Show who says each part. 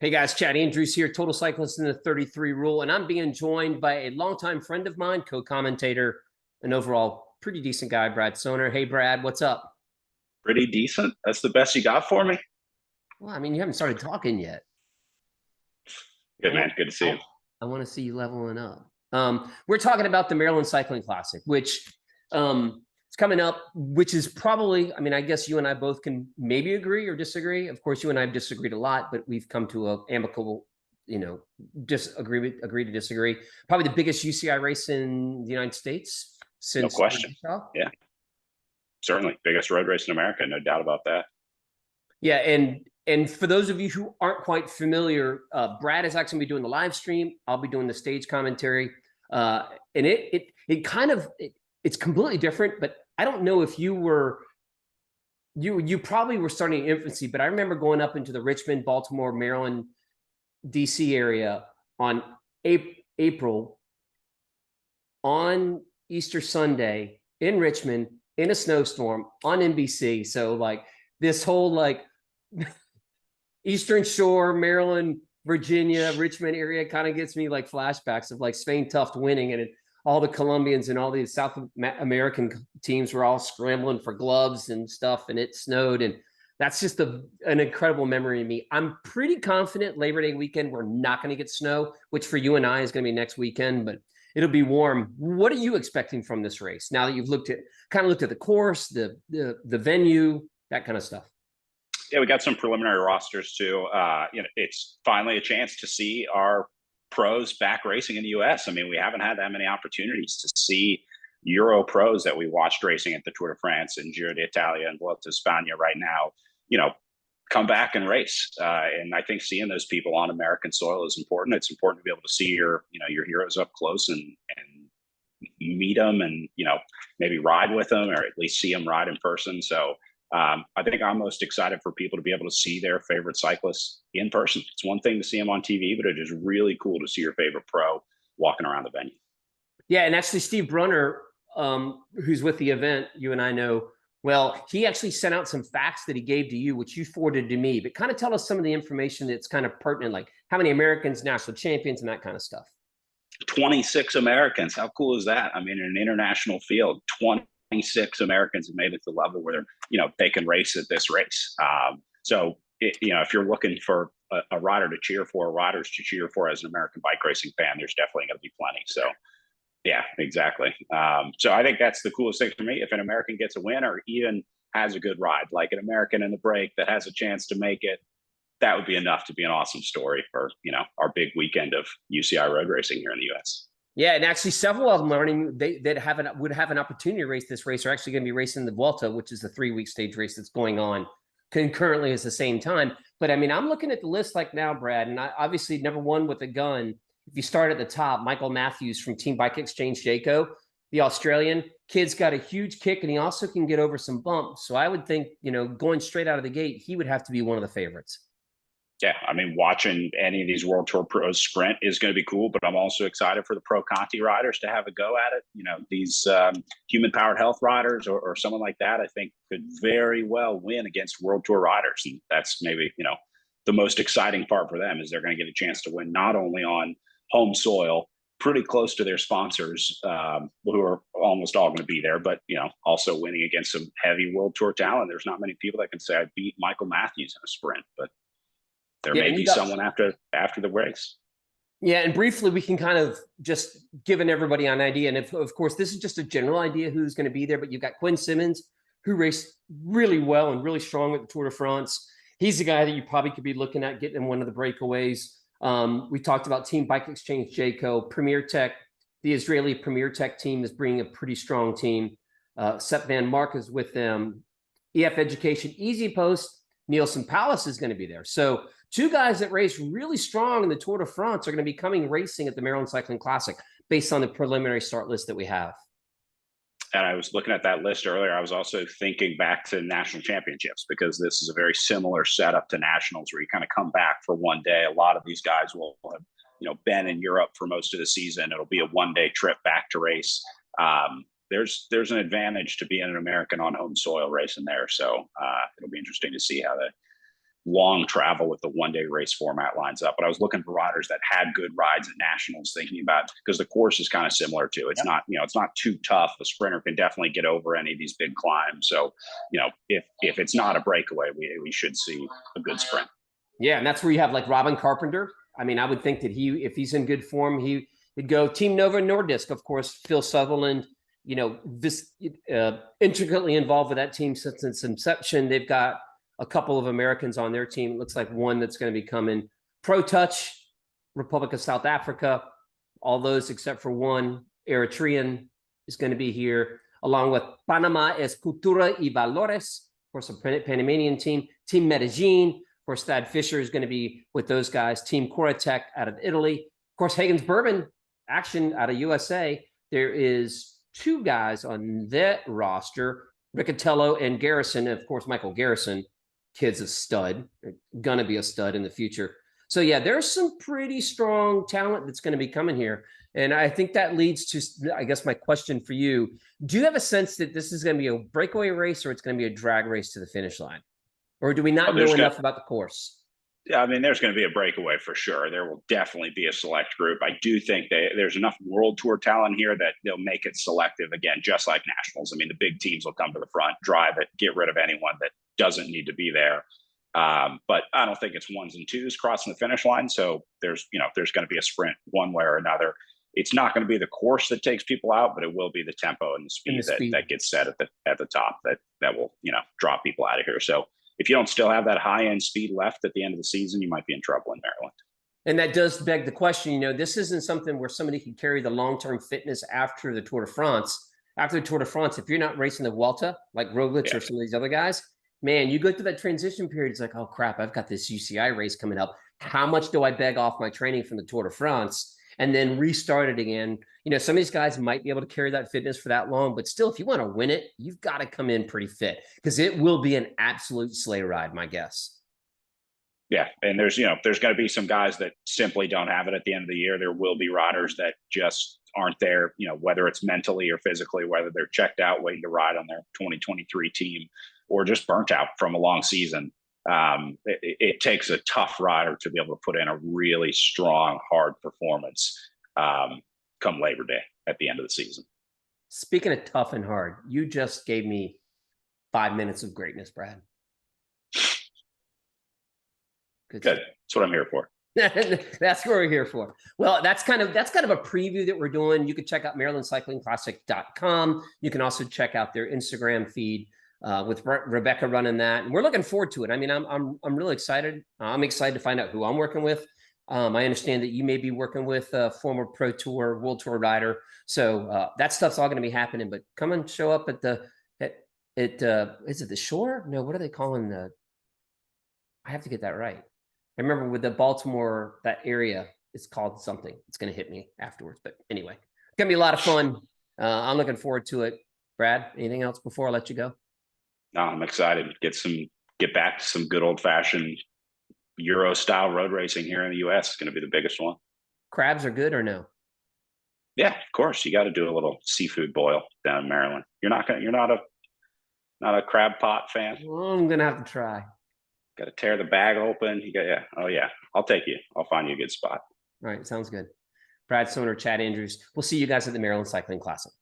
Speaker 1: Hey guys, Chad Andrews here, Total Cyclist in the 33 Rule, and I'm being joined by a longtime friend of mine, co-commentator, and overall pretty decent guy, Brad Sohner. Hey Brad, what's up?
Speaker 2: Pretty decent. That's the best you got for me.
Speaker 1: Well, I mean, you haven't started talking yet. I
Speaker 2: Good,
Speaker 1: want,
Speaker 2: man. Good to see
Speaker 1: I,
Speaker 2: you.
Speaker 1: I want to see you leveling up. We're talking about the Maryland Cycling Classic, which is coming up, which is probably, I mean, I guess you and I both can maybe agree or disagree. Of course, you and I have disagreed a lot, but we've come to a amicable, agree to disagree. Probably the biggest UCI race in the United States
Speaker 2: No
Speaker 1: since
Speaker 2: question. Yeah, certainly. Biggest road race in America. No doubt about that.
Speaker 1: Yeah, and for those of you who aren't quite familiar, Brad is actually going to be doing the live stream. I'll be doing the stage commentary, and it's completely different. But I don't know if you probably were starting in infancy, but I remember going up into the Richmond, Baltimore, Maryland, DC area on April on Easter Sunday in Richmond in a snowstorm on NBC. So like this whole like Eastern Shore, Maryland, Virginia, Richmond area kind of gets me like flashbacks of like Spain Tuft winning, and all the Colombians and all these South American teams were all scrambling for gloves and stuff, and it snowed, and that's just an incredible memory to me. I'm pretty confident Labor Day weekend we're not going to get snow, which for you and I is going to be next weekend, but it'll be warm. What are you expecting from this race now that you've looked at the course, the venue, that kind of stuff?
Speaker 2: Yeah, we got some preliminary rosters too. It's finally a chance to see our pros back racing in the U.S. I mean, we haven't had that many opportunities to see Euro pros that we watched racing at the Tour de France and Giro d'Italia and Vuelta a España right now, come back and race. And I think seeing those people on American soil is important. It's important to be able to see your heroes up close and meet them and, maybe ride with them or at least see them ride in person. So I think I'm most excited for people to be able to see their favorite cyclists in person. It's one thing to see them on TV, but it is really cool to see your favorite pro walking around the venue.
Speaker 1: Yeah, and actually Steve Brunner, who's with the event, you and I know well, he actually sent out some facts that he gave to you, which you forwarded to me, but kind of tell us some of the information that's kind of pertinent, like how many Americans, national champions, and that kind of stuff.
Speaker 2: 26 Americans. How cool is that? I mean, in an international field, 26 Americans have made it to the level where they can race at this race. If you're looking for a rider to cheer for, riders to cheer for as an American bike racing fan, there's definitely going to be plenty. So yeah, exactly. So I think that's the coolest thing for me. If an American gets a win or even has a good ride, like an American in the break that has a chance to make it, that would be enough to be an awesome story for, our big weekend of UCI road racing here in the U.S.
Speaker 1: Yeah, and actually several of them learning would have an opportunity to race this race are actually going to be racing the Vuelta, which is the 3-week stage race that's going on concurrently at the same time. But I mean, I'm looking at the list like now, Brad, and I obviously never won with a gun. If you start at the top, Michael Matthews from Team Bike Exchange Jayco, the Australian kid's got a huge kick, and he also can get over some bumps. So I would think, going straight out of the gate, he would have to be one of the favorites.
Speaker 2: Yeah, I mean, watching any of these World Tour pros sprint is going to be cool, but I'm also excited for the Pro Conti riders to have a go at it. These human-powered health riders or someone like that, I think could very well win against World Tour riders. And that's maybe, the most exciting part for them is they're going to get a chance to win not only on home soil, pretty close to their sponsors, who are almost all going to be there, but, also winning against some heavy World Tour talent. There's not many people that can say I beat Michael Matthews in a sprint, but there may be someone after the race.
Speaker 1: Yeah, and briefly, we can kind of just giving everybody an idea. And of course, this is just a general idea who's going to be there, but you've got Quinn Simmons, who raced really well and really strong at the Tour de France. He's the guy that you probably could be looking at getting in one of the breakaways. We talked about Team Bike Exchange Jayco, Premier Tech. The Israeli Premier Tech team is bringing a pretty strong team. Sepp Van Mark is with them. EF Education, Easy Post, Nielsen Palace is going to be there. So two guys that race really strong in the Tour de France are going to be coming racing at the Maryland Cycling Classic based on the preliminary start list that we have.
Speaker 2: And I was looking at that list earlier. I was also thinking back to national championships because this is a very similar setup to nationals where you kind of come back for one day. A lot of these guys will have, been in Europe for most of the season. It'll be a one-day trip back to race. There's an advantage to being an American on home soil racing there. So it'll be interesting to see how long travel with the 1-day race format lines up. But I was looking for riders that had good rides at nationals, thinking about, because the course is kind of similar to, it's not, it's not too tough. A sprinter can definitely get over any of these big climbs. So, if it's not a breakaway, we should see a good sprint.
Speaker 1: Yeah, and that's where you have like Robin Carpenter. I mean, I would think that if he's in good form, he'd go. Team Nova Nordisk, of course, Phil Sutherland, this intricately involved with that team since its inception. They've got a couple of Americans on their team. It looks like one that's going to be coming. Pro Touch, Republic of South Africa, all those except for one Eritrean is going to be here, along with Panama es Cultura y Valores, of course, a Panamanian team. Team Medellin, of course, Thad Fisher is going to be with those guys. Team Coratec out of Italy. Of course, Hagen's Bourbon Action out of USA. There is 2 guys on that roster, Riccatello and Garrison. And of course, Michael Garrison, kid's a stud, going to be a stud in the future. So yeah, there's some pretty strong talent that's going to be coming here. And I think that leads to, I guess, my question for you. Do you have a sense that this is going to be a breakaway race or it's going to be a drag race to the finish line? Or do we not know enough about the course?
Speaker 2: Yeah, I mean, there's going to be a breakaway for sure. There will definitely be a select group. I do think there's enough World Tour talent here that they'll make it selective again, just like nationals. I mean, the big teams will come to the front, drive it, get rid of anyone that doesn't need to be there. But I don't think it's 1s and 2s crossing the finish line. So there's going to be a sprint one way or another. It's not going to be the course that takes people out, but it will be the tempo and the speed, that gets set at the top that will, drop people out of here. So if you don't still have that high end speed left at the end of the season, you might be in trouble in Maryland.
Speaker 1: And that does beg the question, this isn't something where somebody can carry the long-term fitness after the Tour de France. After the Tour de France, if you're not racing the Vuelta, like Roglic or some of these other guys, man, you go through that transition period. It's like, oh crap, I've got this UCI race coming up. How much do I beg off my training from the Tour de France and then restart it again? Some of these guys might be able to carry that fitness for that long, but still, if you want to win it, you've got to come in pretty fit because it will be an absolute sleigh ride, my guess.
Speaker 2: Yeah, and there's going to be some guys that simply don't have it at the end of the year. There will be riders that just aren't there, whether it's mentally or physically, whether they're checked out waiting to ride on their 2023 team or just burnt out from a long season. It takes a tough rider to be able to put in a really strong, hard performance come Labor Day at the end of the season.
Speaker 1: Speaking of tough and hard, you just gave me 5 minutes of greatness, Brad.
Speaker 2: Good. That's what I'm here for.
Speaker 1: That's what we're here for. Well, that's kind of a preview that we're doing. You can check out MarylandCyclingClassic.com. You can also check out their Instagram feed with Rebecca running that, and we're looking forward to it. I mean, I'm really excited. I'm excited to find out who I'm working with. I understand that you may be working with a former Pro Tour, World Tour rider, so that stuff's all going to be happening. But come and show up at is it the Shore? No, what are they calling the? I have to get that right. I remember with the Baltimore, that area, it's called something. It's going to hit me afterwards. But anyway, it's going to be a lot of fun. I'm looking forward to it. Brad, anything else before I let you go?
Speaker 2: No, I'm excited. Get back to some good old fashioned Euro style road racing here in the US. It's going to be the biggest one.
Speaker 1: Crabs are good or no?
Speaker 2: Yeah, of course. You got to do a little seafood boil down in Maryland. You're not a crab pot fan?
Speaker 1: Well, I'm going to have to try.
Speaker 2: Got to tear the bag open. Oh yeah. I'll take you. I'll find you a good spot.
Speaker 1: All right. Sounds good. Brad Sohner, Chad Andrews. We'll see you guys at the Maryland Cycling Classic.